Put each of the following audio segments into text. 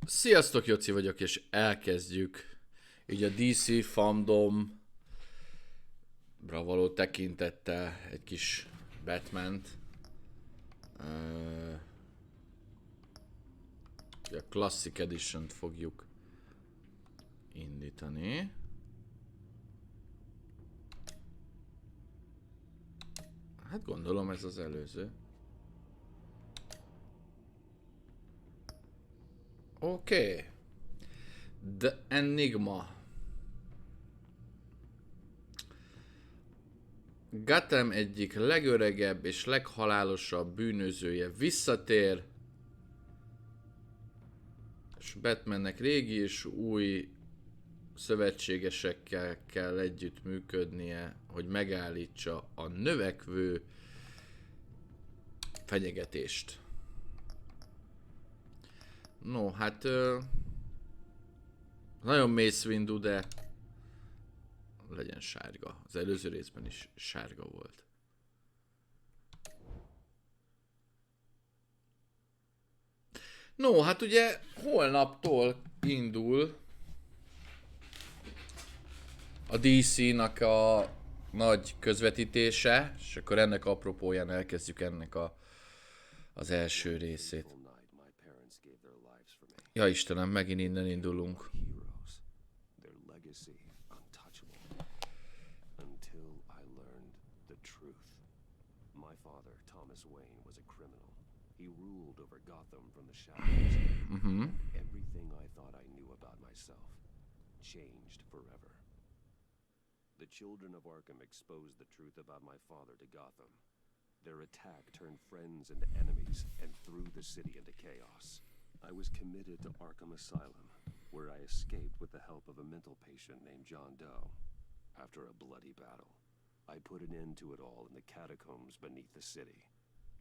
Sziasztok, Joci vagyok, és elkezdjük így a DC fandom való tekintettel egy kis Batman-t. A Classic Edition-t fogjuk indítani. Hát gondolom ez az előző. Oké. The Enigma. Gotham egyik legöregebb és leghalálosabb bűnözője visszatér, és Batmannek régi és új szövetségesekkel kell együtt működnie, hogy megállítsa a növekvő fenyegetést. No, hát nagyon Mace Windu, de legyen sárga. Az előző részben is sárga volt. No, hát ugye holnaptól indul a DC-nak a nagy közvetítése, és akkor ennek apropóján elkezdjük ennek az első részét. Ja Istenem, megint innen indulunk. Everything I thought I knew about myself changed forever. The children of Arkham exposed the truth about my father to Gotham. Their attack turned friends into enemies and threw the city into chaos. I was committed to Arkham Asylum, where I escaped with the help of a mental patient named John Doe. After a bloody battle, I put an end to it all in the catacombs beneath the city.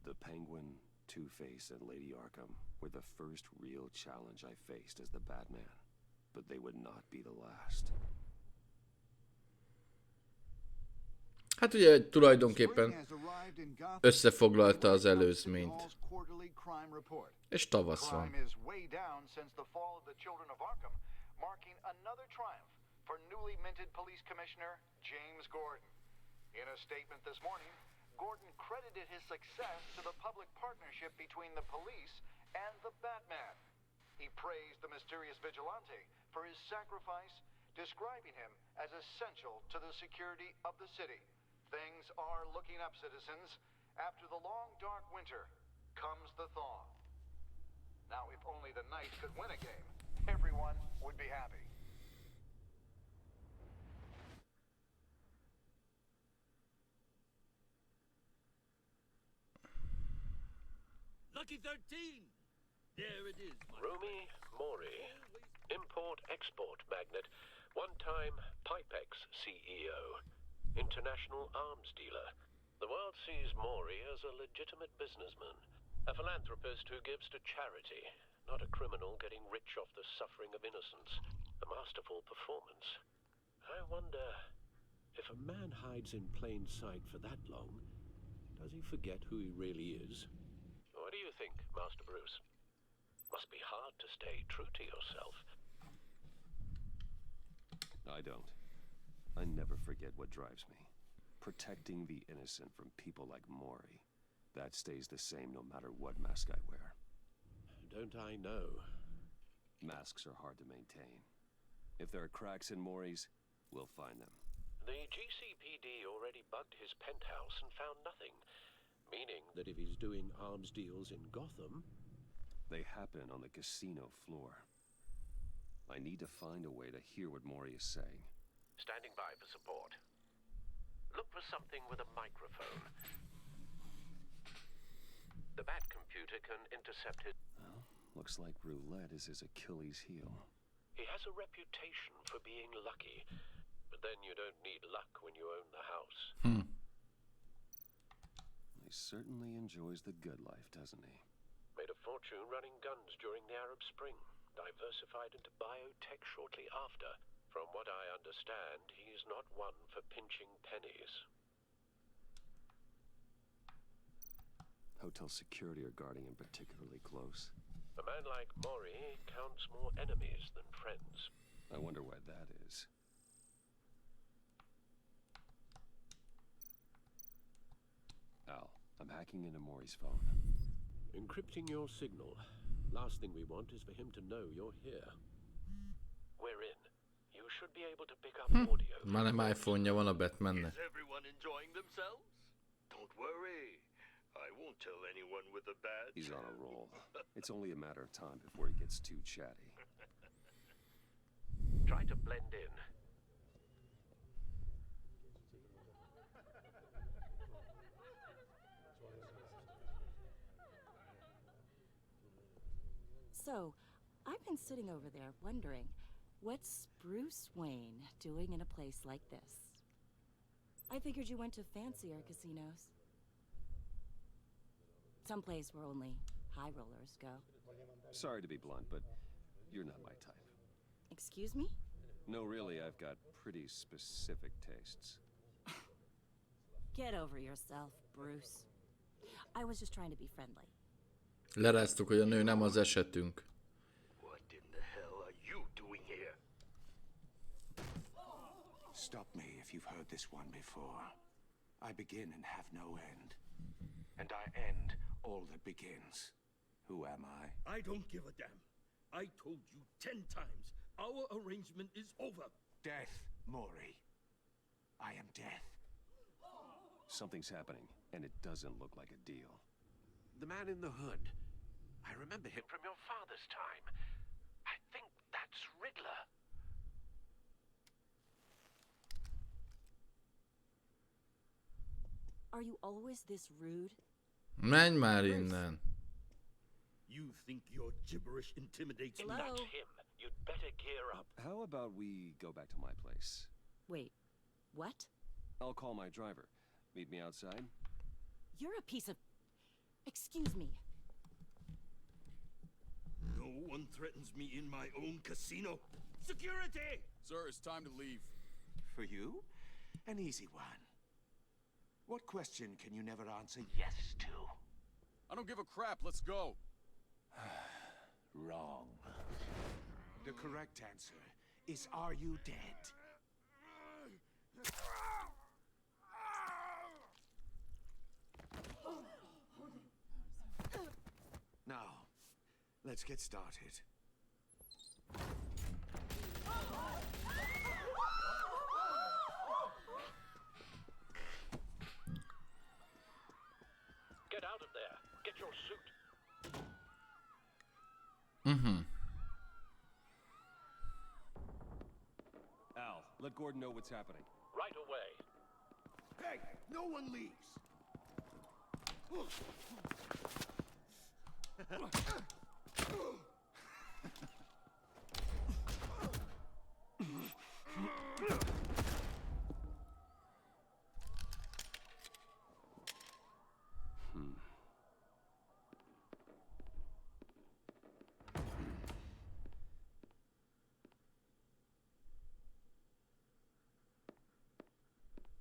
The Penguin, Two-Face, and Lady Arkham were the first real challenge I faced as the Batman, but they would not be the last. Hát ugye tulajdonképpen összefoglalta az előzményt. És tavasz van. Gordon credited his success to the public partnership between the police and the Batman. He praised the mysterious vigilante for his sacrifice, describing him as essential to the security of the city. Things are looking up, citizens. After the long, dark winter comes the thaw. Now, if only the Knights could win a game, everyone would be happy. Lucky 13! There it is. Rumi Mori, import-export magnate, one-time Pipex CEO, international arms dealer. The world sees Mori as a legitimate businessman, a philanthropist who gives to charity, not a criminal getting rich off the suffering of innocence. A masterful performance. I wonder, if a man hides in plain sight for that long, does he forget who he really is? What do you think, Master Bruce? Must be hard to stay true to yourself. I don't. I never forget what drives me. Protecting the innocent from people like Mori. That stays the same no matter what mask I wear. Don't I know? Masks are hard to maintain. If there are cracks in Mori's, we'll find them. The GCPD already bugged his penthouse and found nothing. Meaning that if he's doing arms deals in Gotham... They happen on the casino floor. I need to find a way to hear what Mori is saying. Standing by for support. Look for something with a microphone. The Bat computer can intercept his... Well, looks like roulette is his Achilles heel. He has a reputation for being lucky, but then you don't need luck when you own the house. He certainly enjoys the good life, doesn't he? Made a fortune running guns during the Arab Spring. Diversified into biotech shortly after. From what I understand, he's not one for pinching pennies. Hotel security are guarding him particularly close. A man like Mori counts more enemies than friends. I wonder why that is. Al, I'm hacking into Mori's phone. Encrypting your signal. Last thing we want is for him to know you're here. We're in. You should be able to pick up audio. Már nem iPhone-ja van a Batmannek. Is everyone enjoying themselves? Don't worry. I won't tell anyone with a badge. He's on a roll. It's only a matter of time before he gets too chatty. Try to blend in. So, I've been sitting over there wondering, what's Bruce Wayne doing in a place like this? I figured you went to fancier casinos. Someplace where only high rollers go. Sorry to be blunt, but you're not my type. Excuse me? No, really, I've got pretty specific tastes. Get over yourself, Bruce. I was just trying to be friendly. Leráztuk, hogy a nő nem az esetünk. What in the hell are you doing here? Stop me if you've heard this one before. I begin and have no end. And I end all that begins. Who am I? I don't give a damn. I told you 10 times. Our arrangement is over. Death, Mori. I am death. Something's happening, and it doesn't look like a deal. The man in the hood. I remember him from your father's time. I think that's Riddler. Are you always this rude? Menj már innen. You think your gibberish intimidates me? Hello? That's him. You'd better gear up. How about we go back to my place? Wait, what? I'll call my driver. Meet me outside? You're a piece of... Excuse me. No one threatens me in my own casino. Security! Sir, it's time to leave. For you? An easy one. What question can you never answer yes to? I don't give a crap. Let's go. Wrong. The correct answer is, are you dead? Now, let's get started. Get out of there. Get your suit. Al, let Gordon know what's happening. Right away. Hey, no one leaves.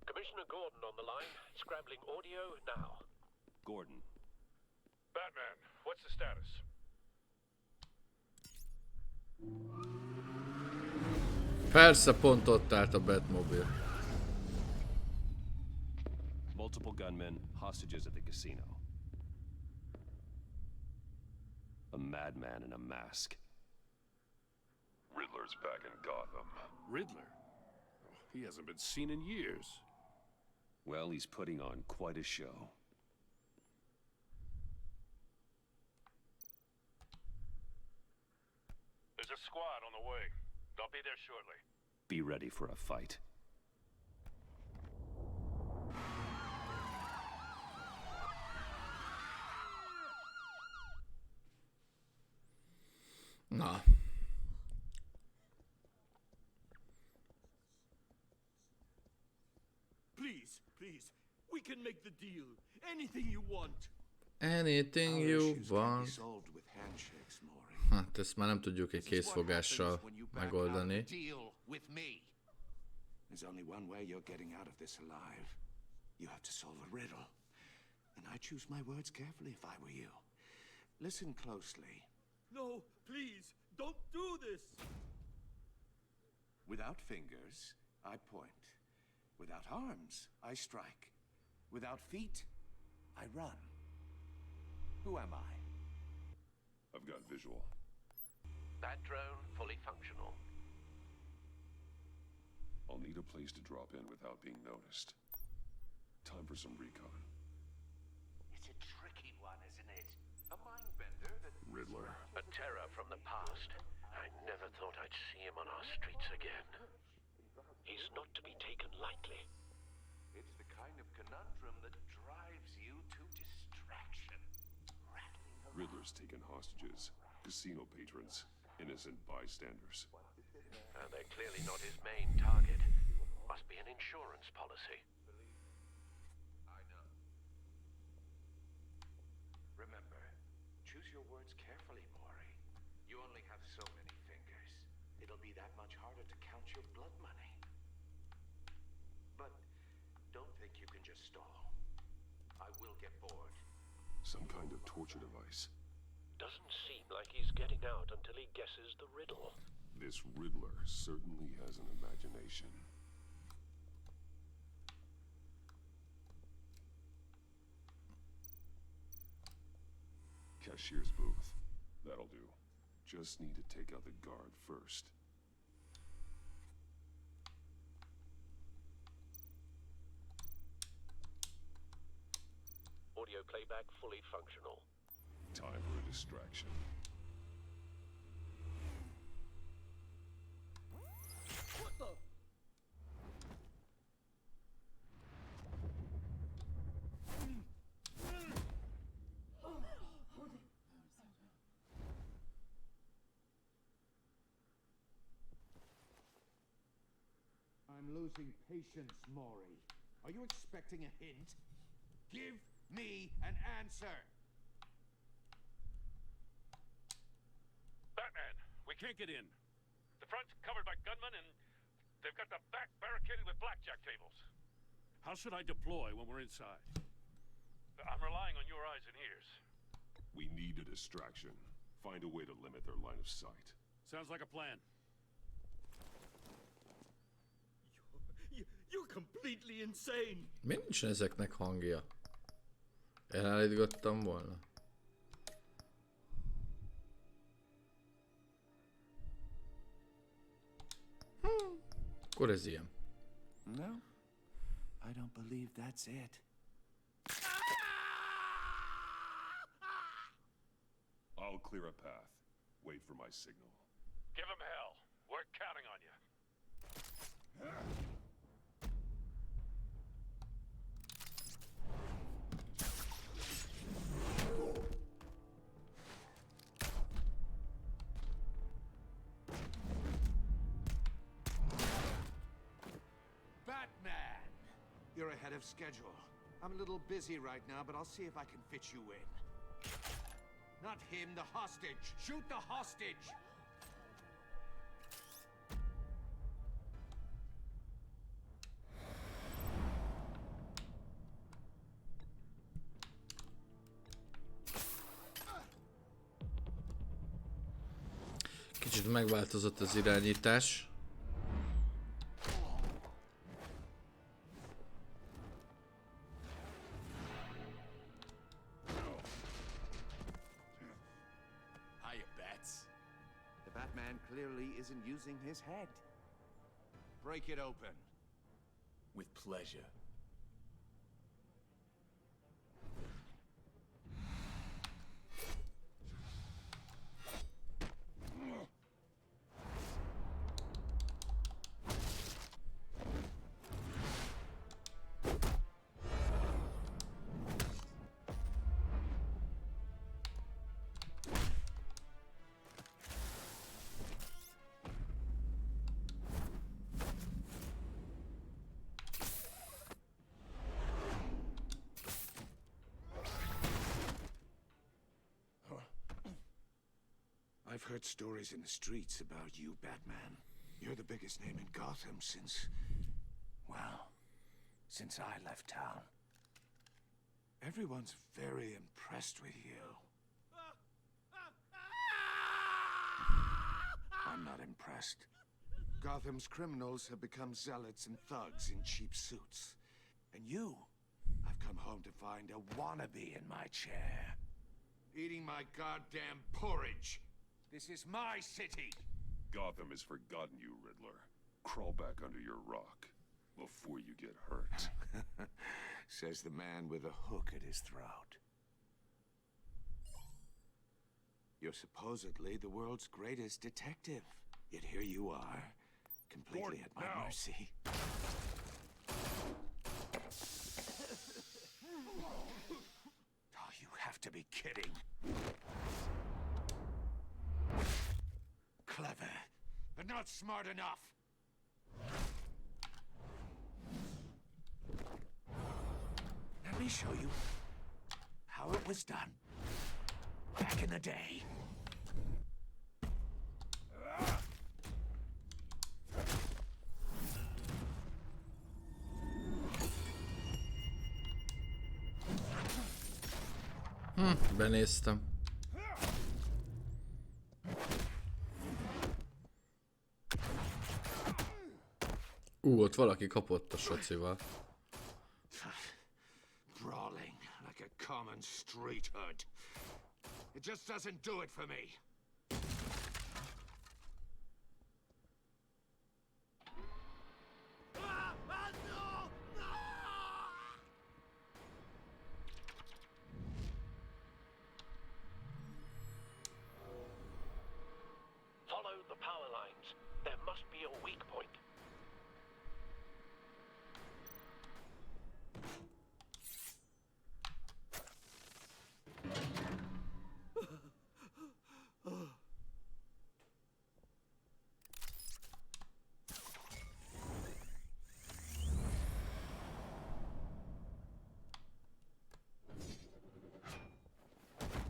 Commissioner Gordon on the line. Scrambling audio now. Gordon. Batman, what's the status? Persze, pont ott állt a Batmobile. Multiple gunmen, hostages at the casino. A madman in a mask. Riddler's back in Gotham. Riddler? He hasn't been seen in years. Well, he's putting on quite a show. There's a squad on the way. They'll be there shortly. Be ready for a fight. Na. Please, please. We can make the deal. Anything you want. Anything Our you issues can be want. solved with handshakes, Mori. Hát ezt már nem tudjuk egy készfogással megoldani. Deal with me. There's only one way you're getting out of this alive. You have to solve a riddle. And I choose my words carefully if I were you. Listen closely. No, please, don't do this! Without fingers, I point. Without arms, I strike. Without feet, I run. Who am I? I've got visual. That drone fully functional. I'll need a place to drop in without being noticed. Time for some recon. It's a tricky one, isn't it? A mind-bender that... Riddler. A terror from the past. I never thought I'd see him on our streets again. He's not to be taken lightly. It's the kind of conundrum that drives you to distraction. Riddler's taken hostages. Casino patrons. Innocent bystanders. And they're clearly not his main target. Must be an insurance policy. I know. Remember, choose your words carefully, Mori. You only have so many fingers. It'll be that much harder to count your blood money. But don't think you can just stall. I will get bored. Some kind of torture device. Doesn't seem like he's getting out until he guesses the riddle. This Riddler certainly has an imagination. Cashier's booth. That'll do. Just need to take out the guard first. Audio playback fully functional. Time for a distraction. What the? I'm losing patience, Mori. Are you expecting a hint? Give me an answer! Batman, we can't get in. The front's covered by gunmen and they've got the back barricaded with blackjack tables. How should I deploy when we're inside? I'm relying on your eyes and ears. We need a distraction. Find a way to limit their line of sight. Sounds like a plan. You're completely insane! Miért nincs ezeknek hangja? Elállítgattam volna. Akkor ez ilyen. No, I don't believe that's it. I'll clear a path. Wait for my signal. Give him hell. We're counting on you. Batman! You're ahead of schedule. I'm a little busy right now, but I'll see if I can fit you in. Not him, the hostage! Shoot the hostage! Kicsit megváltozott az irányítás. Hiya, Bats. The Batman clearly isn't using his head. Break it open. With pleasure. I've heard stories in the streets about you, Batman. You're the biggest name in Gotham since... well, since I left town. Everyone's very impressed with you. I'm not impressed. Gotham's criminals have become zealots and thugs in cheap suits. And you, I've come home to find a wannabe in my chair. Eating my goddamn porridge. This is my city. Gotham has forgotten you, Riddler. Crawl back under your rock before you get hurt. Says the man with a hook at his throat. You're supposedly the world's greatest detective. Yet here you are, completely at my mercy. Oh, you have to be kidding. Clever, but not smart enough. Let me show you how it was done back in the day. Benéztem. Ott valaki kapott a socival. Brawling like a common street hood. It just doesn't do it for me. Follow the power lines. There must be a weak point.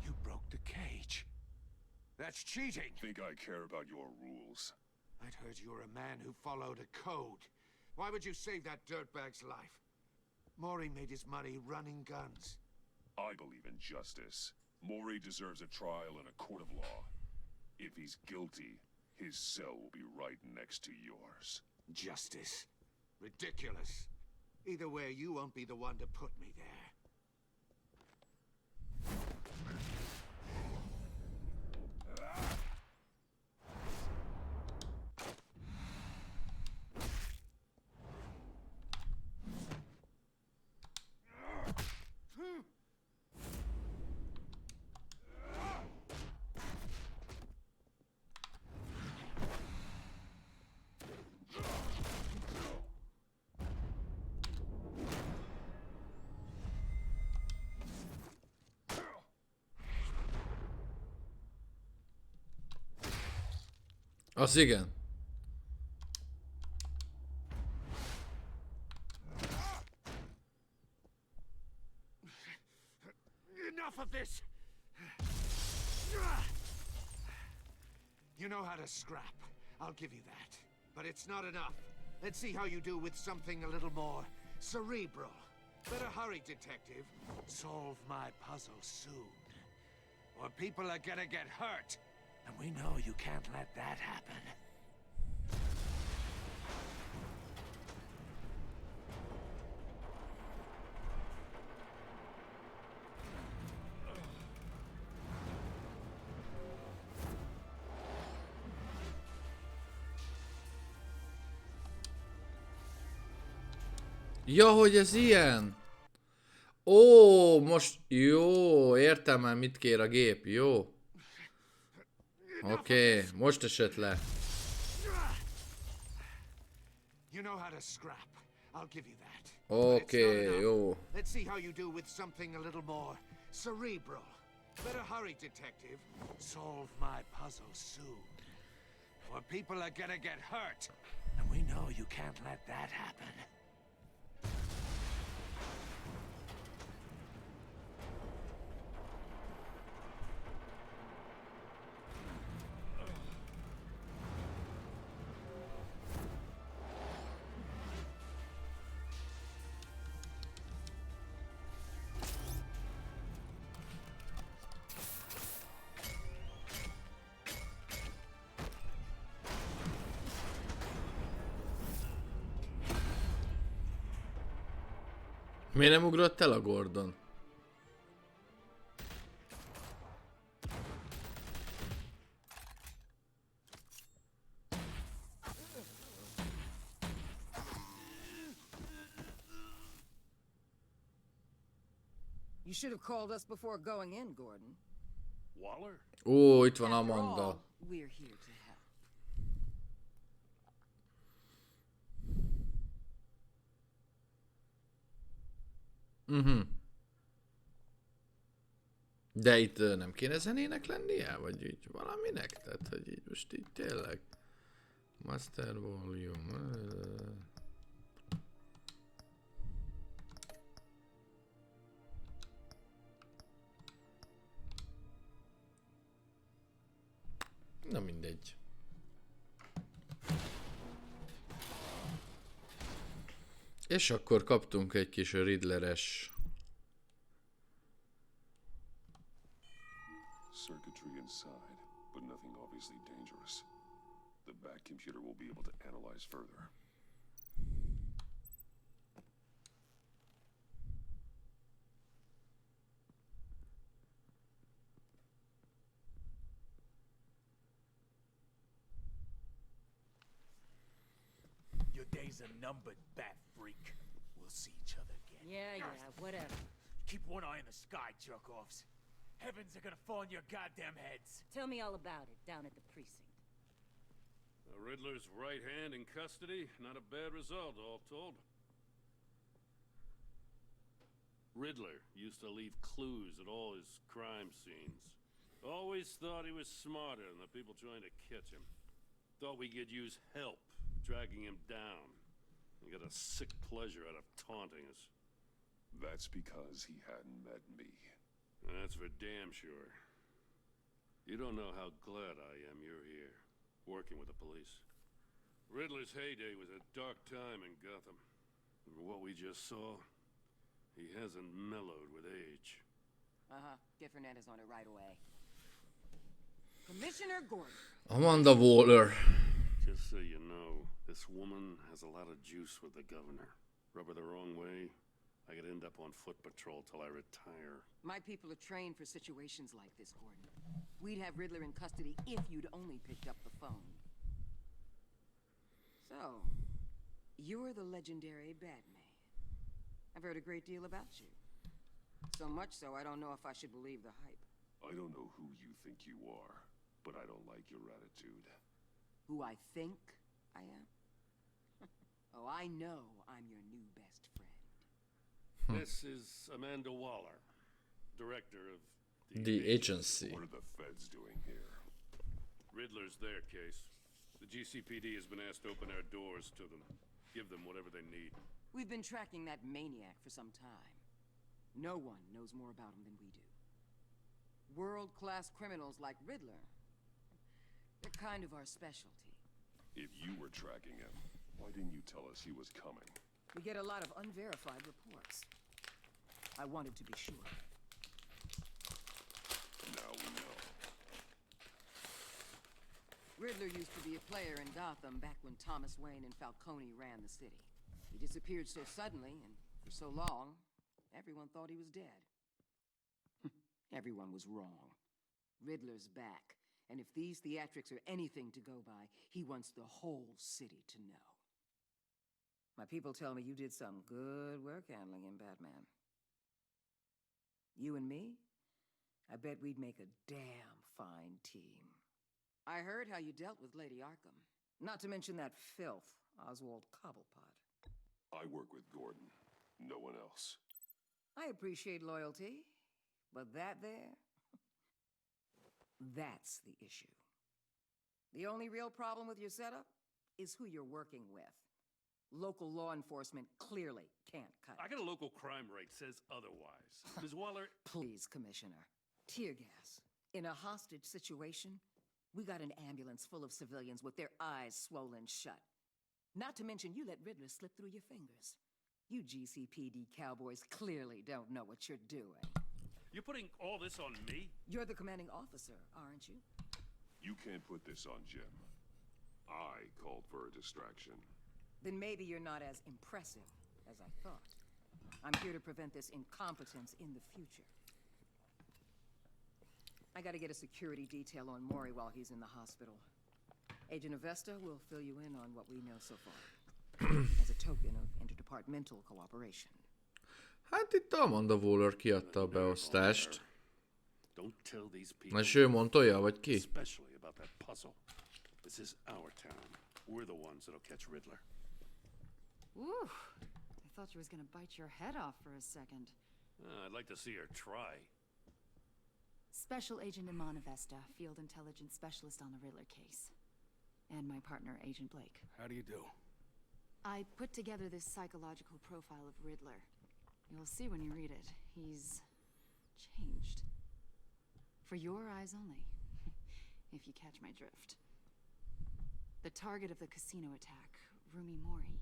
You broke the cage. That's cheating. Think I care about your rules? I'd heard you were a man who followed a code. Why would you save that dirtbag's life? Maury made his money running guns. I believe in justice. Maury deserves a trial in a court of law. If he's guilty, his cell will be right next to yours. Justice. Ridiculous. Either way, you won't be the one to put me there. Az igen. Enough of this! You know how to scrap. I'll give you that. But it's not enough. Let's see how you do with something a little more cerebral. Better hurry, detective. Solve my puzzle soon. Or people are gonna get hurt. And we know you can't let that happen. Ja, hogy ez ilyen! Ó, most... Jó, értem már mit kér a gép, jó. Oké, most esett le. You know how to scrap. I'll give you that. Oké, jó. Let's see how you do with something a little more cerebral. Better hurry, detective. Solve my puzzle soon. Or people are gonna get hurt. And we know you can't let that happen. Miért nem ugrott el a Gordon? You should have called us before going in, Gordon. Waller? Ó, itt van After Amanda. all, we're here to help. De itt nem kéne zenének lennie? Vagy így valaminek? Tehát, hogy így most így tényleg... Master Volume... Na mindegy. És akkor kaptunk egy kis Riddleres... Circuitry inside, but nothing obviously dangerous. The back computer will be able to analyze further. Your days are numbered, bat freak. We'll see each other again. Yeah, whatever. Keep one eye in the sky, jerk-offs. Heavens are gonna fall on your goddamn heads. Tell me all about it down at the precinct. The Riddler's right hand in custody. Not a bad result, all told. Riddler used to leave clues at all his crime scenes. Always thought he was smarter than the people trying to catch him. Thought we could use help tracking him down. He got a sick pleasure out of taunting us. That's because he hadn't met me. That's for damn sure. You don't know how glad I am you're here, working with the police. Riddler's heyday was a dark time in Gotham. And what we just saw, he hasn't mellowed with age. Get Fernandez on it right away. Commissioner Gordon. Amanda Waller. Just so you know, this woman has a lot of juice with the governor. Rub her the wrong way, I could end up on foot patrol till I retire. My people are trained for situations like this, Gordon. We'd have Riddler in custody if you'd only picked up the phone. So, you're the legendary Batman. I've heard a great deal about you. So much so, I don't know if I should believe the hype. I don't know who you think you are, but I don't like your attitude. Who I think I am? Oh, I know I'm your new best friend. This is Amanda Waller, director of The agency. What are the feds doing here? Riddler's their case. The GCPD has been asked to open our doors to them. Give them whatever they need. We've been tracking that maniac for some time. No one knows more about him than we do. World-class criminals like Riddler. They're kind of our specialty. If you were tracking him, why didn't you tell us he was coming? We get a lot of unverified reports. I wanted to be sure. Now we know. Riddler used to be a player in Gotham back when Thomas Wayne and Falcone ran the city. He disappeared so suddenly and for so long, everyone thought he was dead. Everyone was wrong. Riddler's back, and if these theatrics are anything to go by, he wants the whole city to know. My people tell me you did some good work handling him, Batman. You and me? I bet we'd make a damn fine team. I heard how you dealt with Lady Arkham. Not to mention that filth, Oswald Cobblepot. I work with Gordon. No one else. I appreciate loyalty, but that there, that's the issue. The only real problem with your setup is who you're working with. Local law enforcement clearly can't cut it. I got a local crime rate says otherwise. Ms. Waller... Please, Commissioner. Tear gas. In a hostage situation, we got an ambulance full of civilians with their eyes swollen shut. Not to mention you let Riddler slip through your fingers. You GCPD cowboys clearly don't know what you're doing. You're putting all this on me? You're the commanding officer, aren't you? You can't put this on Jim. I called for a distraction. Then maybe you're not as impressive as I thought. I'm here to prevent this incompetence in the future. I gotta get a security detail on Mori while he's in the hospital. Agent Avesta will fill you in on what we know so far. As a token of interdepartmental cooperation. Hát itt Amanda Waller kiadta a beosztást. Don't tell these people. Na és ő mondta, vagy ki? Especially about that puzzle. This is our town. We're the ones that'll catch Riddler. Ooh, I thought you was gonna bite your head off for a second. I'd like to see her try. Special Agent Iman Avesta, Field Intelligence Specialist on the Riddler case. And my partner, Agent Blake. How do you do? I put together this psychological profile of Riddler. You'll see when you read it. He's changed. For your eyes only, if you catch my drift. The target of the casino attack, Rumi Mori.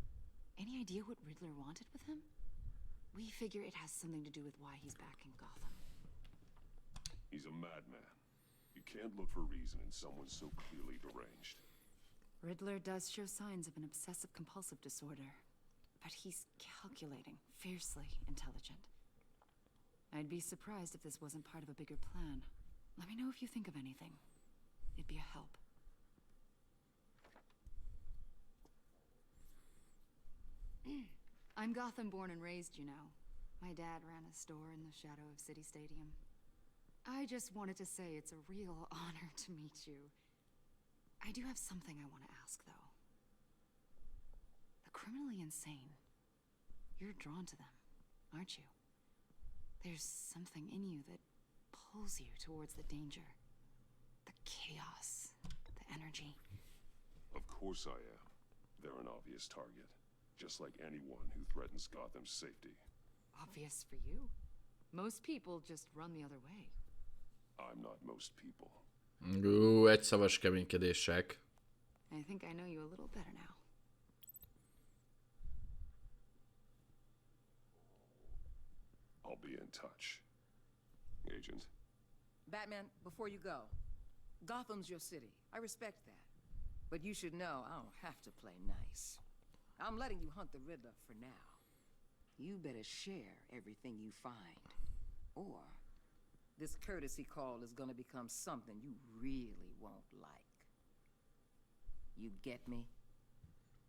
Any idea what Riddler wanted with him? We figure it has something to do with why he's back in Gotham. He's a madman. You can't look for reason in someone so clearly deranged. Riddler does show signs of an obsessive-compulsive disorder, but he's calculating, fiercely intelligent. I'd be surprised if this wasn't part of a bigger plan. Let me know if you think of anything. It'd be a help. I'm Gotham born and raised, you know. My dad ran a store in the shadow of City Stadium. I just wanted to say it's a real honor to meet you. I do have something I want to ask, though. The criminally insane. You're drawn to them, aren't you? There's something in you that pulls you towards the danger. The chaos, the energy. Of course I am. They're an obvious target. Just like anyone who threatens Gotham's safety. Obvious for you. Most people just run the other way. I'm not most people. Egyszavas keménykedések. I think I know you a little better now. I'll be in touch. Agent. Batman, before you go, Gotham's your city. I respect that. But you should know I don't have to play nice. I'm letting you hunt the Riddler for now. You better share everything you find. Or this courtesy call is gonna become something you really won't like. You get me?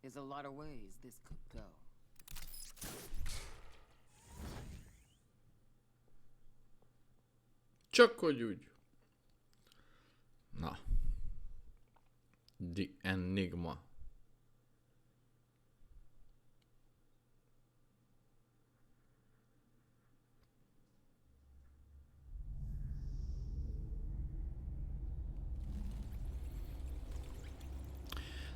There's a lot of ways this could go. Csak hogy úgy. Na. The Enigma.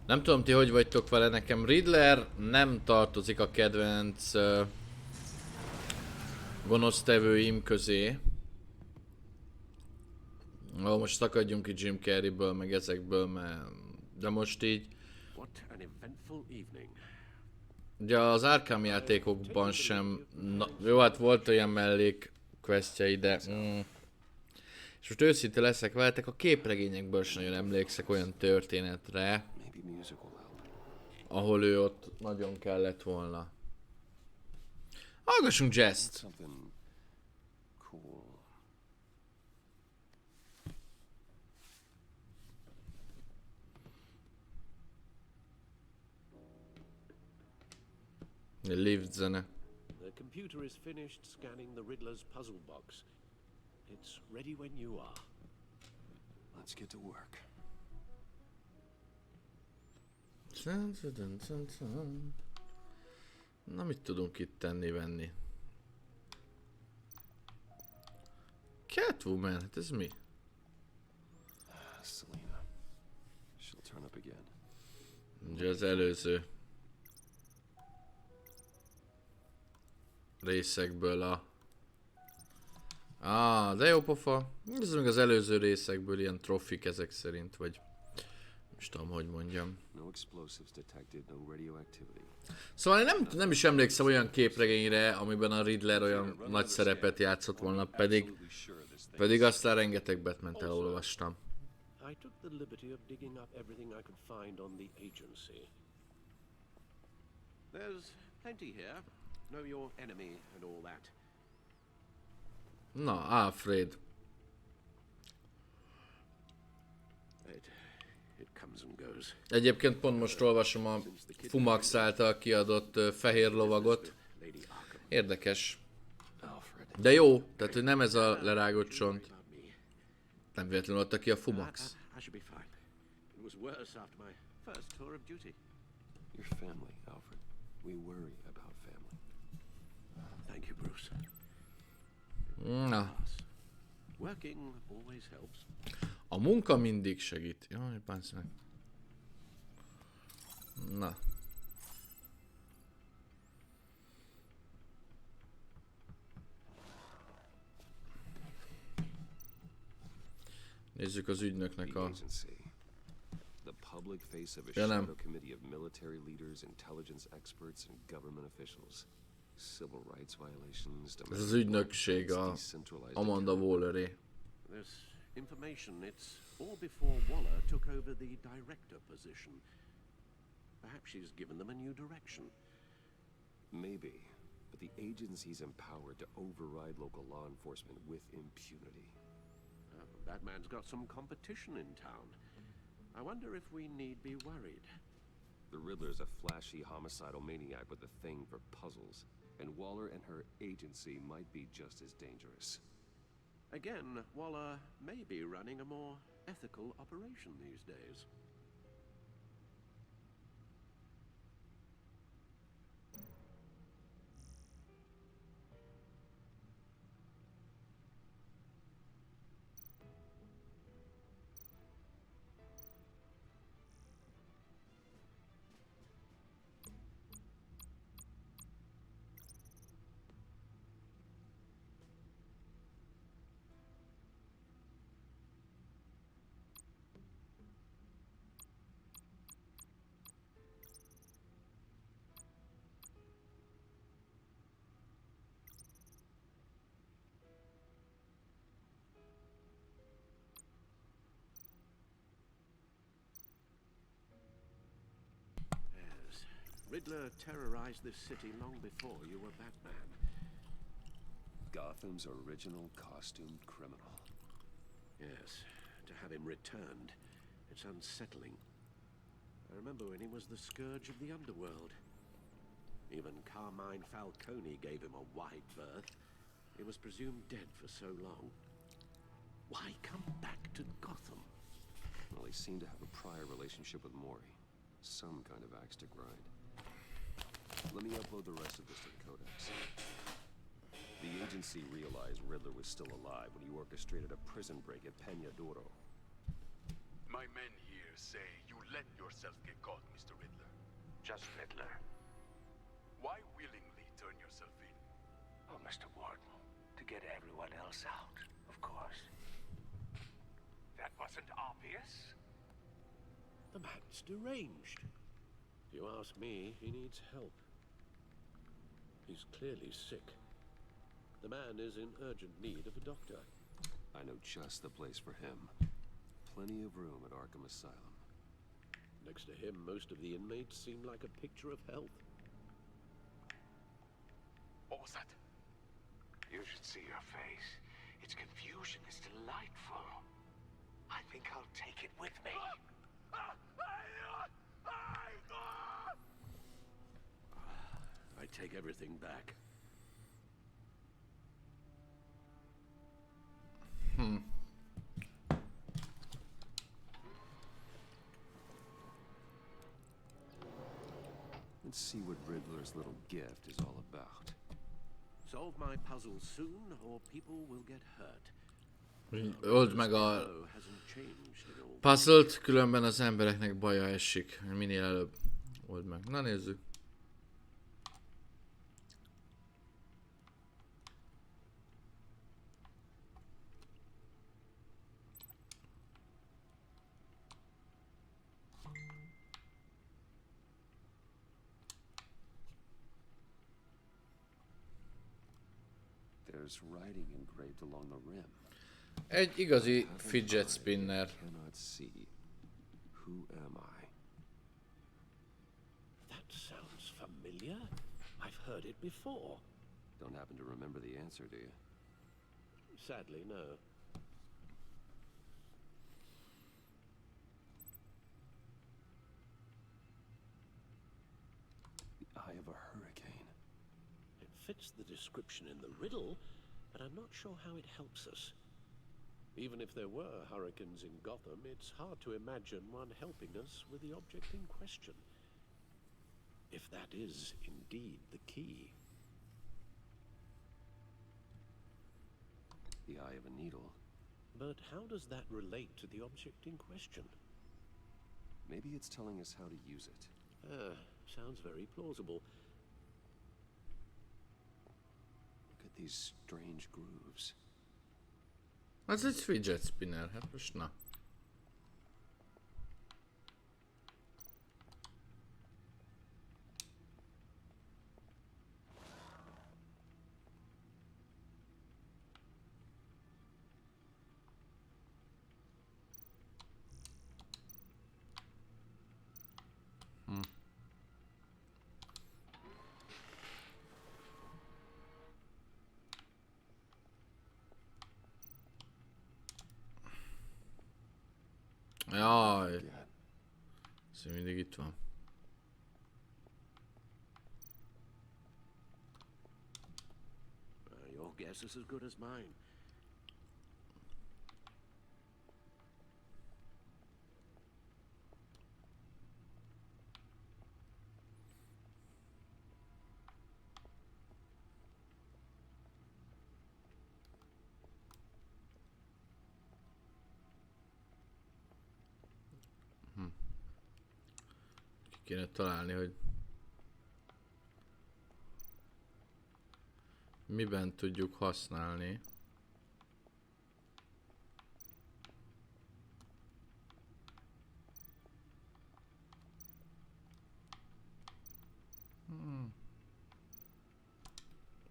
Nem tudom, ti hogy vagytok vele, nekem Riddler nem tartozik a kedvenc gonosztevőim közé. Most akadjunk ki Jim Carreyből, meg ezekből, de most így... Ugye az Arkham játékokban sem... Jó, hát volt olyan mellék questjei, de... És most őszinte leszek veletek, a képregényekből sem nagyon emlékszek olyan történetre, ahol ő ott nagyon kellett volna. Hallgassunk jazzt! Lift zene. The computer is finished scanning the Riddler's puzzle box. It's ready when you are. Let's get to work. Na, mit tudunk itt tenni-venni? Catwoman, hát ez mi? Selena. She'll turn up again. Ugye az előző részekből a... De jó pofa. Ez még az előző részekből ilyen trofik ezek szerint, vagy... Nem tudom, hogy mondjam. Szóval én nem is emlékszem olyan képregényre, amiben a Riddler olyan nagy szerepet játszott volna, pedig aztán rengeteg Batman-t elolvastam. I took the liberty of digging up everything I could find on the agency. There's plenty here. know your enemy and all that. Na, Alfred. It comes and goes. Egyébként pont most olvasom a Fumax által kiadott Fehér Lovagot. Érdekes. De jó, tehát hogy nem ez a lerágott csont. Nem véletlenül adta ki a Fumax. Your family, Alfred. We worry about family. Thank you, Bruce. Na. Working always helps. A munka mindig segít. Jaj, bánsz meg. Na. Nézzük az ügynöknek a... The public face of a Ja, nem. shadow committee of military leaders, intelligence experts, and government officials. Civil rights violations. Ez az ügynökség a Amanda Walleré. This information, it's all before Waller took over the director position. Perhaps she's given them a new direction. Maybe, but the agency's empowered to override local law enforcement with impunity. Batman's got some competition in town. I wonder if we need be worried. The Riddler's a flashy homicidal maniac with a thing for puzzles, and Waller and her agency might be just as dangerous. Again, Waller may be running a more ethical operation these days. Riddler terrorized this city long before you were Batman. Gotham's original costumed criminal. Yes, to have him returned, it's unsettling. I remember when he was the scourge of the underworld. Even Carmine Falcone gave him a wide berth. He was presumed dead for so long. Why come back to Gotham? Well, he seemed to have a prior relationship with Mori. Some kind of axe to grind. Let me upload the rest of this to the Codex. The agency realized Riddler was still alive when he orchestrated a prison break at Peña Duro. My men here say you let yourself get caught, Mr. Riddler. Just Riddler. Why willingly turn yourself in? Oh, Mr. Warden, to get everyone else out, of course. That wasn't obvious. The man's deranged. If you ask me, he needs help. He's clearly sick. The man is in urgent need of a doctor. I know just the place for him. Plenty of room at Arkham Asylum. Next to him, most of the inmates seem like a picture of health. What was that? You should see your face. Its confusion is delightful. I think I'll take it with me. I take everything back. Let's see what Riddler's little gift is all about. Solve my puzzle soon, or people will get hurt. Old meg a puzzle-t, különben az embereknek baja esik. Minél előbb old meg. Na nézzük. There's writing engraved along the rim. Egy igazi fidget spinner. Cannot see. Who am I? That sounds familiar. I've heard it before. Don't happen to remember the answer, do you? Sadly, no. The eye of a hurricane. It fits the description in the riddle, but I'm not sure how it helps us. Even if there were hurricanes in Gotham, it's hard to imagine one helping us with the object in question. If that is indeed the key. The eye of a needle. But how does that relate to the object in question? Maybe it's telling us how to use it. Sounds very plausible. Look at these strange grooves. Az egy fidget spinner, hát most na. Jaj. Ez mindig itt van. Your guess is as good as mine. Ki kéne találni, hogy miben tudjuk használni.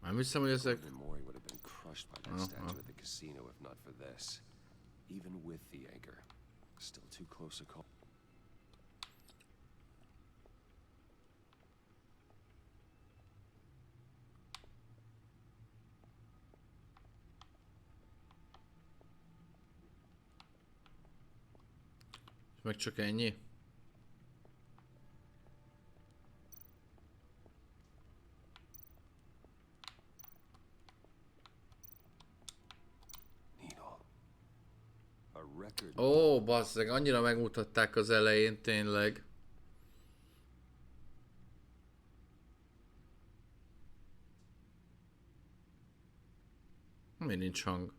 Nem hiszem, hogy ezek... Mori would have been crushed by that statue at the casino if not for this. Even with the anchor, still too close a call. Meg csak ennyi? Ó, basszeg, annyira megmutatták az elején, tényleg. Mi nincs hang?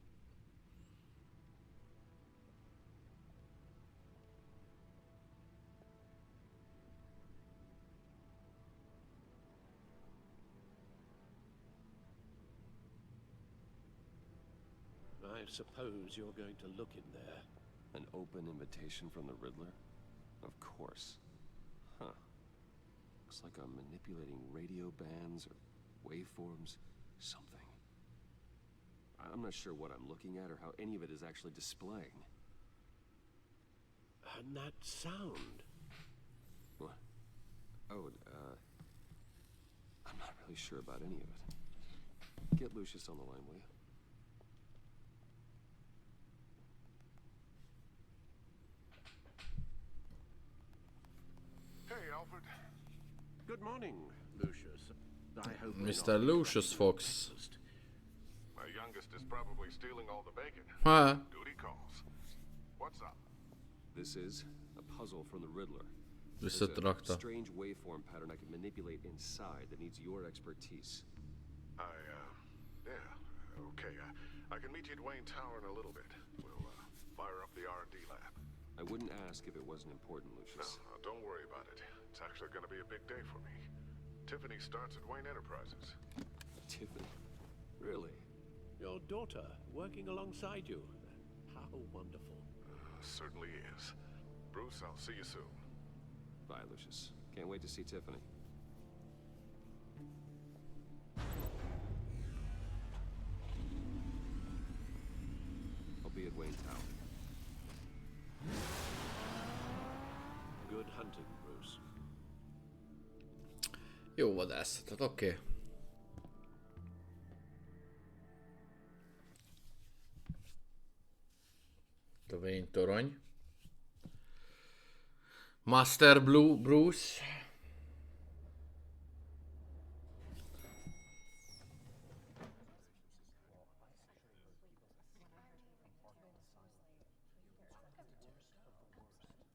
I suppose you're going to look in there. An open invitation from the Riddler? Of course. Huh. Looks like I'm manipulating radio bands or waveforms. Something. I'm not sure what I'm looking at or how any of it is actually displaying. And that sound. What? Oh, I'm not really sure about any of it. Get Lucius on the line, will you? Hey, Alfred. Good morning, Lucius. I hope Mr. Lucius Fox. My youngest is probably stealing all the bacon. Huh? Duty calls. What's up? This is a puzzle from the Riddler. There's a Visszatrakta. strange waveform pattern I can manipulate inside that needs your expertise. Yeah, okay. I can meet you at Wayne Tower in a little bit. We'll fire up the R&D lab. I wouldn't ask if it wasn't important, Lucius. No, don't worry about it. It's actually going to be a big day for me. Tiffany starts at Wayne Enterprises. Tiffany? Really? Your daughter working alongside you. How wonderful. Certainly is. Bruce, I'll see you soon. Bye, Lucius. Can't wait to see Tiffany. I'll be at Wayne Tower. Good hunting, Bruce. Jó vadászatot, oké. Okay. A Wayne torony. Master Bruce.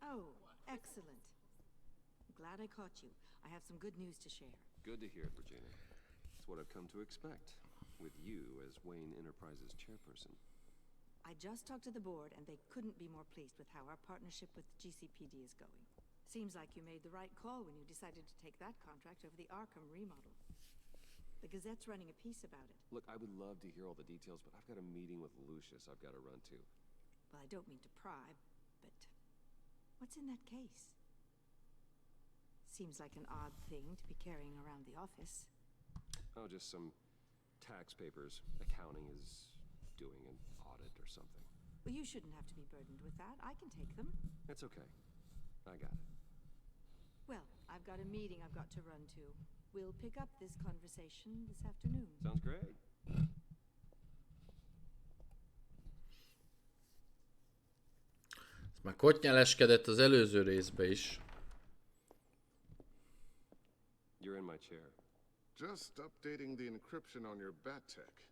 Oh, excellent. Glad I caught you. I have some good news to share. Good to hear it, Regina. It's what I've come to expect, with you as Wayne Enterprises chairperson. I just talked to the board, and they couldn't be more pleased with how our partnership with GCPD is going. Seems like you made the right call when you decided to take that contract over the Arkham remodel. The Gazette's running a piece about it. Look, I would love to hear all the details, but I've got a meeting with Lucius I've got to run to. Well, I don't mean to pry, but what's in that case? Seems like an odd thing to be carrying around the office. Oh, just some tax papers. Accounting is doing an audit or something. Well, you shouldn't have to be burdened with that. I can take them. It's okay. I got it. Well, I've got a meeting I've got to run to. We'll pick up this conversation this afternoon. Sounds great. Már kotnyeleskedett az előző részbe is. You're in my chair. Just updating the encryption on your bat tech.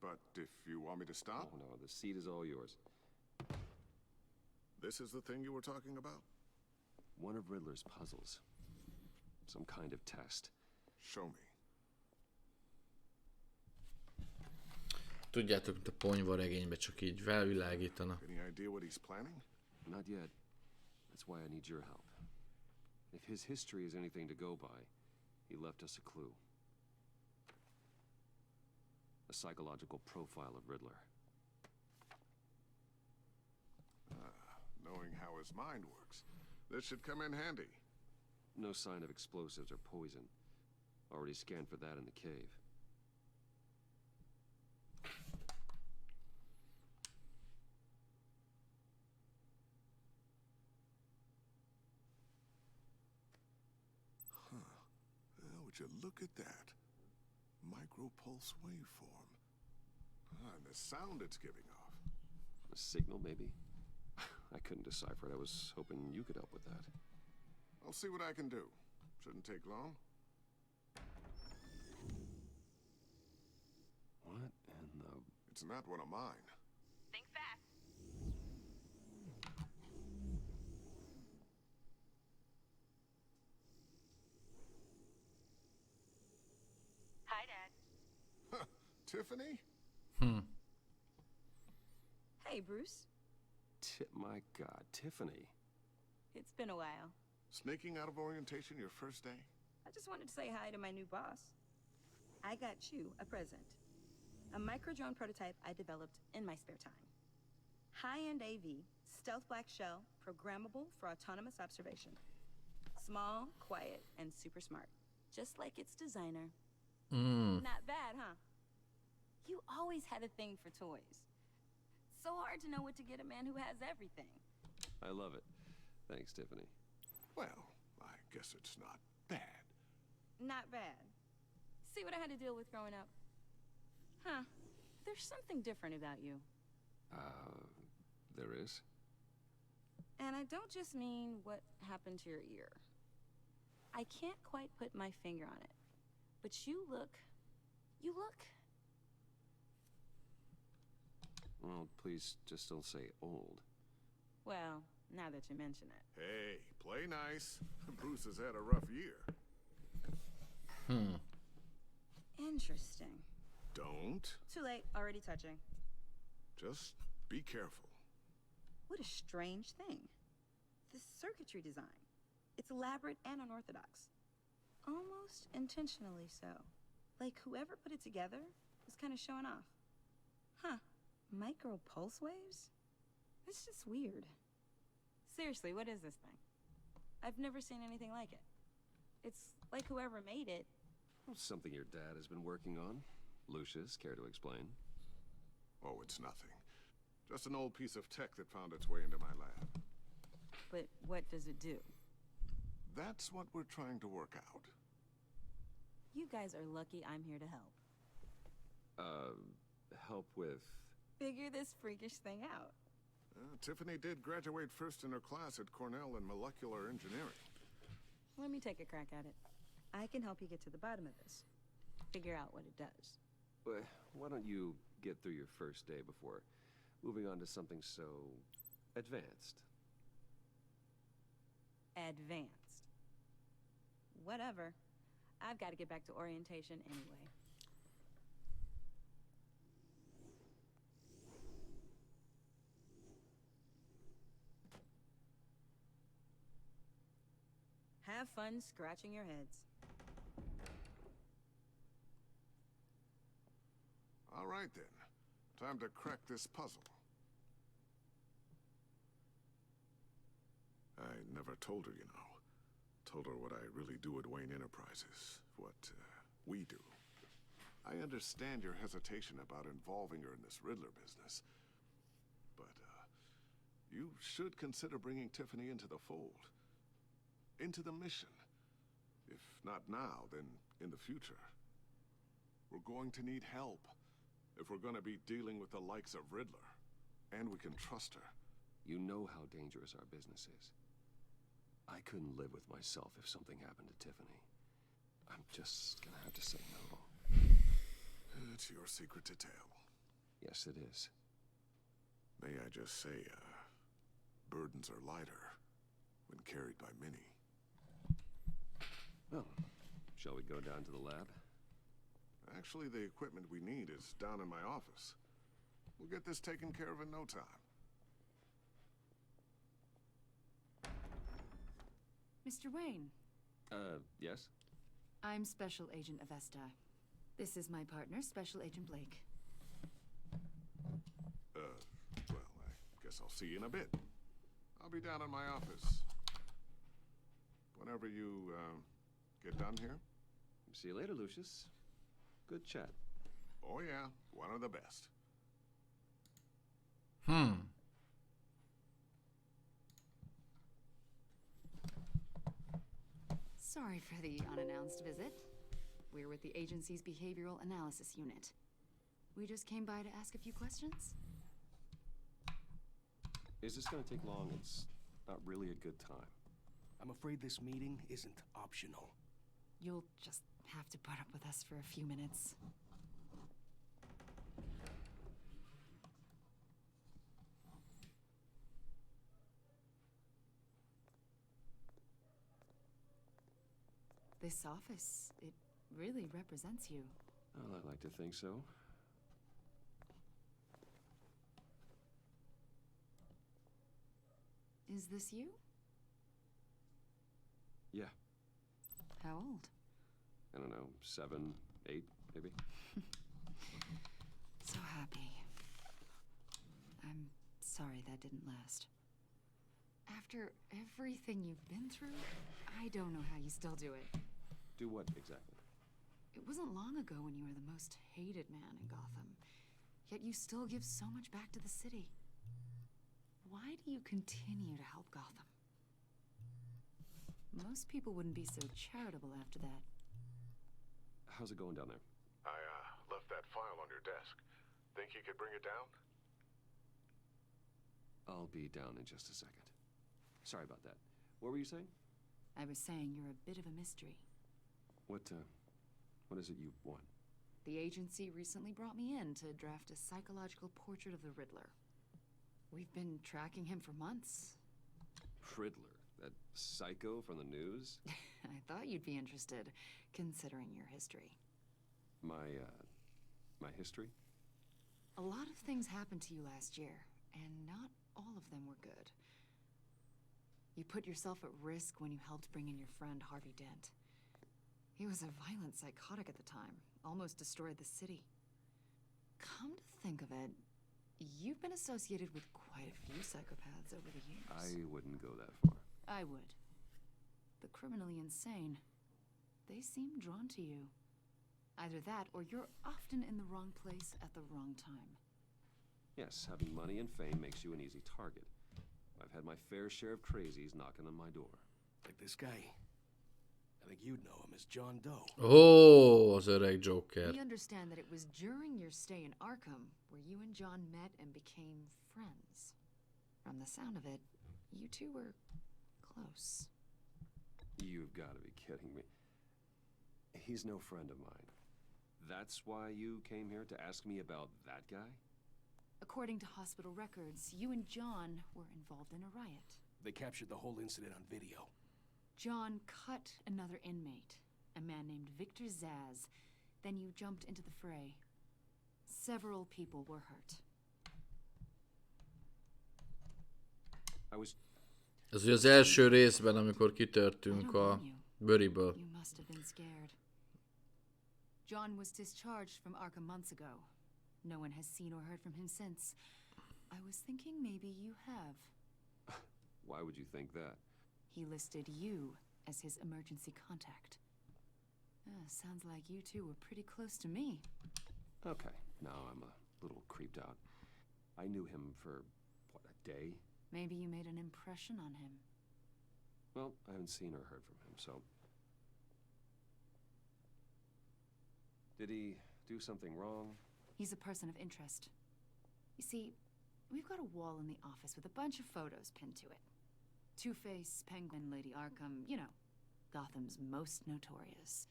But if you want me to stop? Oh, no, the seat is all yours. This is the thing you were talking about? One of Riddler's puzzles. Some kind of test. Show me. Tudjátok, mint a ponyvaregénybe csak így felvilágítanak. Any idea what he's planning? Not yet. That's why I need your help. If his history is anything to go by, he left us a clue. A psychological profile of Riddler. Knowing how his mind works. This should come in handy. No sign of explosives or poison. Already scanned for that in the cave. Would you look at that? Micropulse waveform. And the sound it's giving off. A signal, maybe? I couldn't decipher it. I was hoping you could help with that. I'll see what I can do. Shouldn't take long. What in the... It's not one of mine. Think fast. Hi, Dad. Tiffany? Hey, Bruce. My God, Tiffany. It's been a while. Sneaking out of orientation your first day? I just wanted to say hi to my new boss. I got you a present. A micro-drone prototype I developed in my spare time. High-end AV, stealth black shell, programmable for autonomous observation. Small, quiet, and super smart. Just like its designer. Not bad, huh? You always had a thing for toys. So hard to know what to get a man who has everything. I love it. Thanks, Tiffany. Well, I guess it's not bad. Not bad. See what I had to deal with growing up? Huh. There's something different about you. There is? And I don't just mean what happened to your ear. I can't quite put my finger on it. But you look... Well, please just don't say old. Well, now that you mention it. Hey, play nice. Bruce has had a rough year. Interesting. Don't. Too late. Already touching. Just be careful. What a strange thing. This circuitry design. It's elaborate and unorthodox. Almost intentionally so. Like whoever put it together was kind of showing off. Huh. Micro pulse waves? It's just weird. Seriously, what is this thing? I've never seen anything like it. It's like whoever made it. Something your dad has been working on. Lucius, care to explain? Oh, it's nothing. Just an old piece of tech that found its way into my lab. But what does it do? That's what we're trying to work out. you guys are lucky I'm here to help. Help with... Figure this freakish thing out. Tiffany did graduate first in her class at Cornell in molecular engineering. Let me take a crack at it. I can help you get to the bottom of this. Figure out what it does. Why don't you get through your first day before moving on to something so... advanced? Advanced. Whatever. I've got to get back to orientation anyway. Have fun scratching your heads. All right, then. Time to crack this puzzle. I never told her, you know. Told her what I really do at Wayne Enterprises. What, we do. I understand your hesitation about involving her in this Riddler business. But, you should consider bringing Tiffany into the fold. Into the mission. If not now, then in the future. We're going to need help. If we're gonna be dealing with the likes of Riddler. And we can trust her. You know how dangerous our business is. I couldn't live with myself if something happened to Tiffany. I'm just gonna have to say no. It's your secret to tell. Yes, it is. May I just say, burdens are lighter when carried by many. Well, shall we go down to the lab? Actually, the equipment we need is down in my office. We'll get this taken care of in no time. Mr. Wayne. Yes? I'm Special Agent Avesta. This is my partner, Special Agent Blake. Well, I guess I'll see you in a bit. I'll be down in my office. Whenever you, get done here. See you later, Lucius. Good chat. Oh yeah, one of the best. Sorry for the unannounced visit. We're with the agency's behavioral analysis unit. We just came by to ask a few questions. Is this gonna take long? It's not really a good time. I'm afraid this meeting isn't optional. You'll just have to put up with us for a few minutes. This office, it really represents you. Well, I'd like to think so. Is this you? Yeah. How old? I don't know, 7, 8, maybe? So happy. I'm sorry that didn't last. After everything you've been through, I don't know how you still do it. Do what, exactly? It wasn't long ago when you were the most hated man in Gotham. Yet you still give so much back to the city. Why do you continue to help Gotham? Most people wouldn't be so charitable after that. How's it going down there? I, left that file on your desk. Think you could bring it down? I'll be down in just a second. Sorry about that. What were you saying? I was saying you're a bit of a mystery. What is it you want? The agency recently brought me in to draft a psychological portrait of the Riddler. We've been tracking him for months. Riddler? That psycho from the news? I thought you'd be interested, considering your history. My history? A lot of things happened to you last year, and not all of them were good. You put yourself at risk when you helped bring in your friend Harvey Dent. He was a violent psychotic at the time, almost destroyed the city. Come to think of it, you've been associated with quite a few psychopaths over the years. I wouldn't go that far. I would. The criminally insane. They seem drawn to you. Either that, or you're often in the wrong place at the wrong time. Yes, having money and fame makes you an easy target. I've had my fair share of crazies knocking on my door. Like this guy. think you'd know him as John Doe. Ó, az öreg Joker. We understand that it was during your stay in Arkham where you and John met and became friends. From the sound of it, you two were close. You've got to be kidding me. He's no friend of mine. That's why you came here to ask me about that guy? According to hospital records, you and John were involved in a riot. They captured the whole incident on video. John cut another inmate, a man named Victor Zaz. Then you jumped into the fray. Several people were hurt. Ez ugye az első részben, amikor kitörtünk a bőriből. You must have been scared. John was discharged from Arkham months ago. No one has seen or heard from him since. I was thinking maybe you have. Why would you think that? He listed you as his emergency contact. Sounds like you two were pretty close to me. Okay, now I'm a little creeped out. I knew him for, what, a day? Maybe you made an impression on him. Well, I haven't seen or heard from him, so... Did he do something wrong? He's a person of interest. You see, we've got a wall in the office with a bunch of photos pinned to it. Two-Face, Penguin, Lady Arkham, you know, Gotham's most notorious.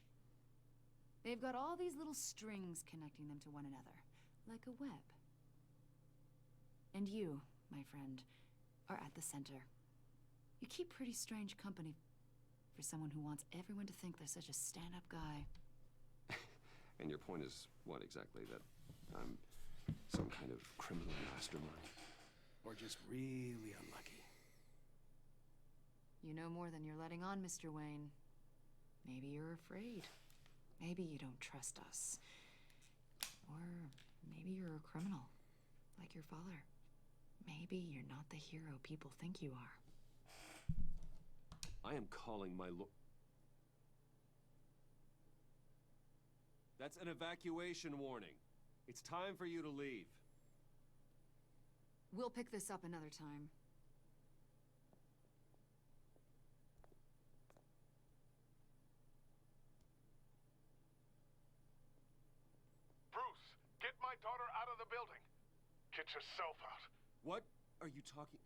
They've got all these little strings connecting them to one another, like a web. And you, my friend, are at the center. You keep pretty strange company for someone who wants everyone to think they're such a stand-up guy. And your point is what exactly? That I'm some kind of criminal mastermind? Or just really unlucky? You know more than you're letting on, Mr. Wayne. Maybe you're afraid. Maybe you don't trust us. Or maybe you're a criminal, like your father. Maybe you're not the hero people think you are. I am calling my That's an evacuation warning. It's time for you to leave. We'll pick this up another time. Bruce, get my daughter out of the building. Get yourself out. What are you talking...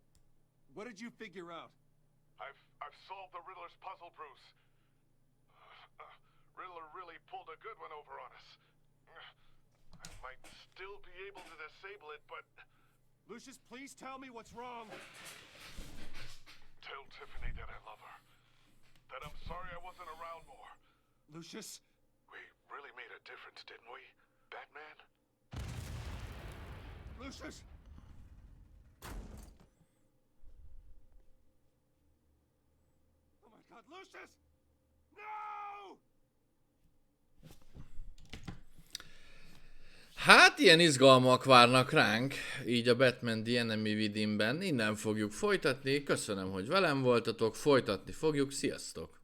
What did you figure out? I've solved the Riddler's puzzle, Bruce. Riddler really pulled a good one over on us. I might still be able to disable it, but... Lucius, please tell me what's wrong. Tell Tiffany that I love her. That I'm sorry I wasn't around more. Lucius? We really made a difference, didn't we, Batman? Lucius! Oh my God, Lucius! No! Hát ilyen izgalmak várnak ránk, így a Batman The Enemy Within-ben. Innen fogjuk folytatni. Köszönöm, hogy velem voltatok, folytatni fogjuk. Sziasztok!